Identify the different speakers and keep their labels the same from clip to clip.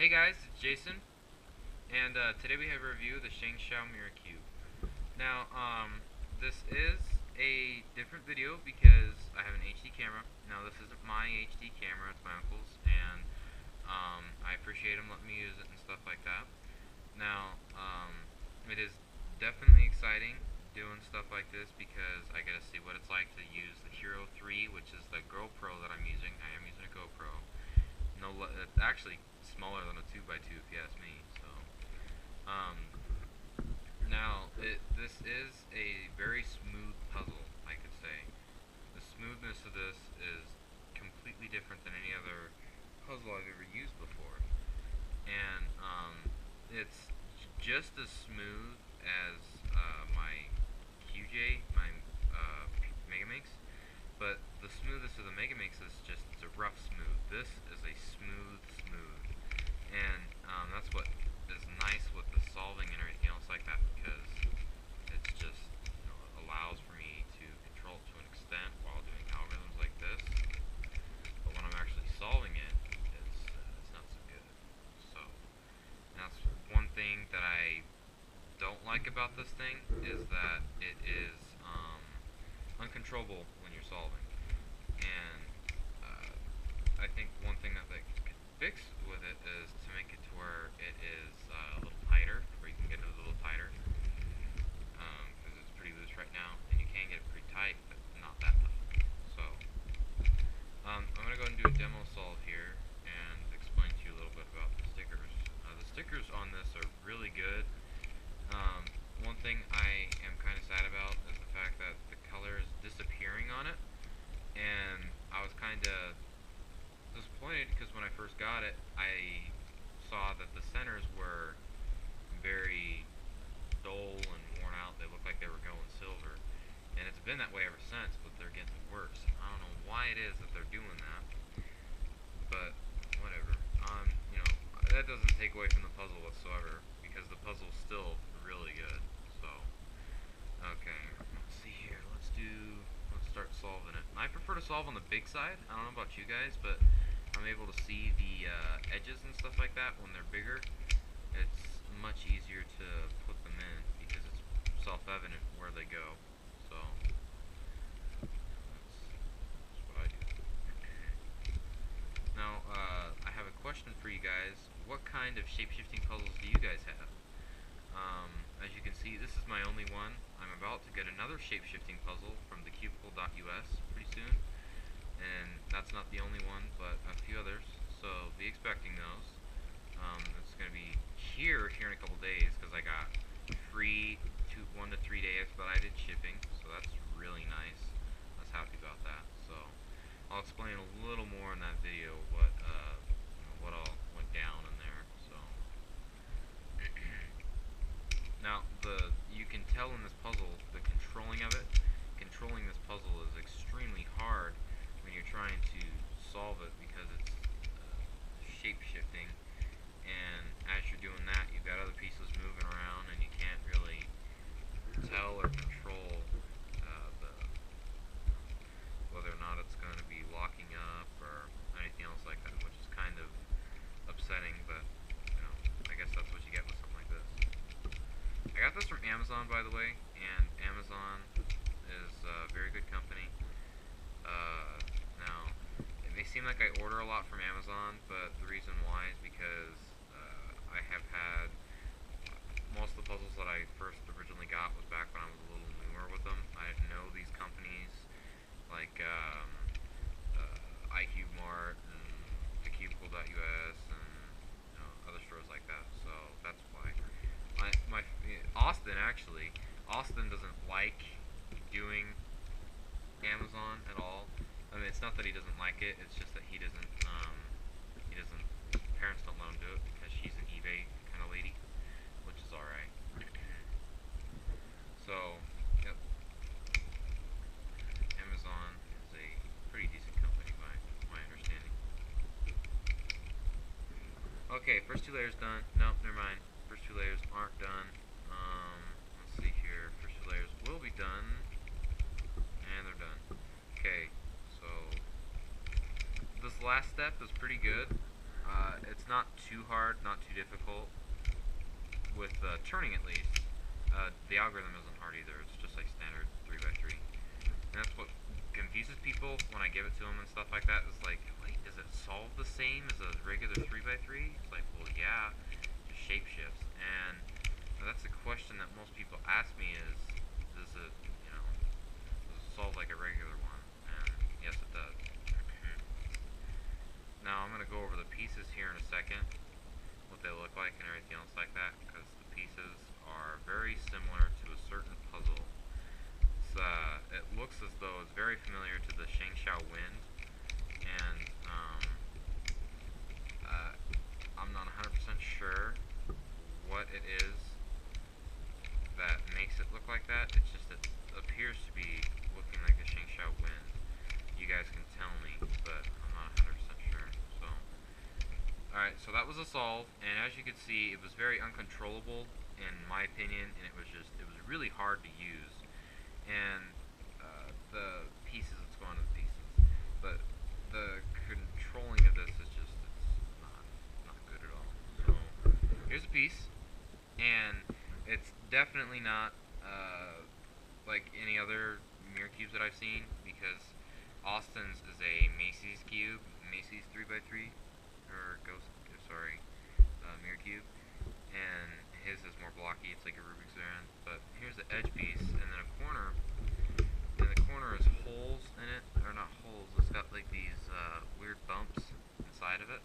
Speaker 1: Hey guys, it's Jason, and today we have a review of the ShengShou Mirror Cube. Now, this is a different video because I have an HD camera. Now, this isn't my HD camera, it's my uncle's, and I appreciate him letting me use it and stuff like that. Now, it is definitely exciting doing stuff like this because I get to see what it's like to use the Hero 3, which is the GoPro that I'm using. I am using a GoPro. No, it's actually smaller than a 2x2 if you ask me. So, now this is a very smooth puzzle, I could say. The smoothness of this is completely different than any other puzzle I've ever used before, and it's just as smooth as my my Megamix. But the smoothest of the Megamix is just it's a rough smooth. This is a smooth, and that's what is nice with the solving and everything else like that, because it's just it allows for me to control it to an extent while doing algorithms like this. But when I'm actually solving it, it's not so good. So that's one thing that I don't like about this thing, is that it is uncontrollable when you're solving. And I think one thing that they could fix with it is to make it to where it is a little tighter, where you can get it a little tighter, because it's pretty loose right now, and you can get it pretty tight, but not that tight. So I'm going to go and do a demo solve here and explain to you a little bit about the stickers. The stickers on this are really good. One thing I am kind of sad about is the fact that the color is disappearing on it, and I was kind of disappointed because when I first got it, I saw that the centers were very dull and worn out. They looked like they were going silver, and it's been that way ever since, but they're getting worse. I don't know why it is that they're doing that, but whatever. That doesn't take away from the puzzle whatsoever, because the puzzle's still really good. So, okay, let's see here. Let's start solving it. I prefer to solve on the big side. I don't know about you guys, but I'm able to see the edges and stuff like that when they're bigger. It's much easier to put them in because it's self-evident where they go. So that's what I do. Now, I have a question for you guys. What kind of shape-shifting puzzles do you guys have? As you can see, this is my only one. I'm about to get another shape-shifting puzzle from thecubicle.us pretty soon, and that's not the only one, but a few others, so be expecting those. It's going to be here in a couple days, because I got free 1 to 3 day expedited shipping, so that's really nice. I was happy about that. So I'll explain a little more in that video what all went down in there. So now you can tell in this puzzle the controlling of it. Controlling this puzzle is extremely hard when you're trying to solve it, because it's shape shifting, and as you're doing that, you've got other pieces moving around, and you can't really tell or control whether or not it's going to be locking up or anything else like that, which is kind of upsetting, but I guess that's what you get with something like this. I got this from Amazon, by the way, and Amazon is a very good company. Now, it may seem like I order a lot from Amazon, but the reason why is because I have had most of the puzzles that I first originally got was back when I was a little newer with them. I didn't know these companies like iCubeMart and thecubicle.us and other stores like that. So that's why. Austin doesn't like doing Amazon at all. I mean, it's not that he doesn't like it, it's just that he doesn't, parents don't let him do it because she's an eBay kind of lady, which is alright. So, yep. Amazon is a pretty decent company by my understanding. Okay, first 2 layers done. Nope, never mind. First 2 layers aren't done. Let's see here. First 2 layers will be done. And they're done. Okay, so this last step is pretty good. It's not too hard, not too difficult. With turning at least, the algorithm isn't hard either. It's just like standard 3x3. And that's what confuses people when I give it to them and stuff like that. It's like, wait, does it solve the same as a regular 3x3? It's like, well, yeah, just shape shifts. And that's a question that most people ask me is, does it, does it solve like a regular one? And yes, it does. Now I'm going to go over the pieces here in a second, what they look like and everything else like that, because the pieces are very similar to a certain puzzle. It looks as though it's very familiar to the ShengShou wind, and I'm not 100% sure what it is that makes it look like that. It's just it appears to be looking like a ShengShou wind. You guys can tell me, but I'm not 100% sure. So, alright, so that was a solve, and as you can see, it was very uncontrollable in my opinion, and it was really hard to use. And the pieces, let's go on to the pieces. But the controlling of this is just, it's not good at all. So, here's a piece, and it's definitely not like any other mirror cubes that I've seen, because Austin's is a Macy's cube, Macy's 3x3, or mirror cube, and his is more blocky, it's like a Rubik's Zero. But here's the edge piece, and then a corner, and the corner is holes in it, or not holes, it's got like these weird bumps inside of it,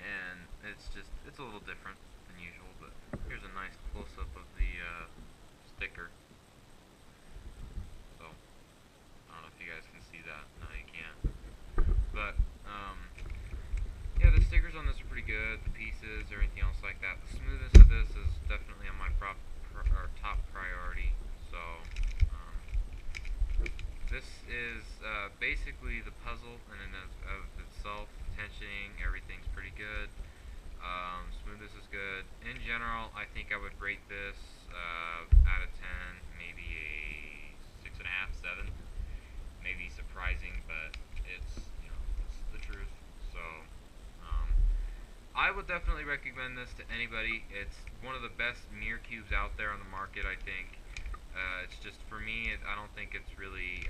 Speaker 1: and it's a little different than usual. But here's a nice close-up of the sticker. So, I don't know if you guys can see that. No, you can't. But, yeah, the stickers on this are pretty good, the pieces, everything else like that. The smoothness of this is definitely on my top priority. So, this is basically the puzzle in and of itself. Tensioning, everything's pretty good. Smoothness is good. In general, I think I would rate this out of 10, maybe a 6.5, 7. Maybe surprising, but it's the truth. So, I would definitely recommend this to anybody. It's one of the best mirror cubes out there on the market, I think. It's just, for me, I don't think it's really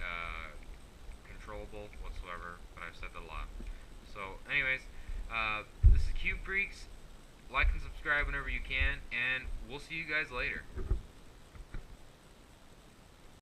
Speaker 1: controllable whatsoever, but I've said that a lot. So, anyways, this is Cube Freaks. Like and subscribe whenever you can, and we'll see you guys later.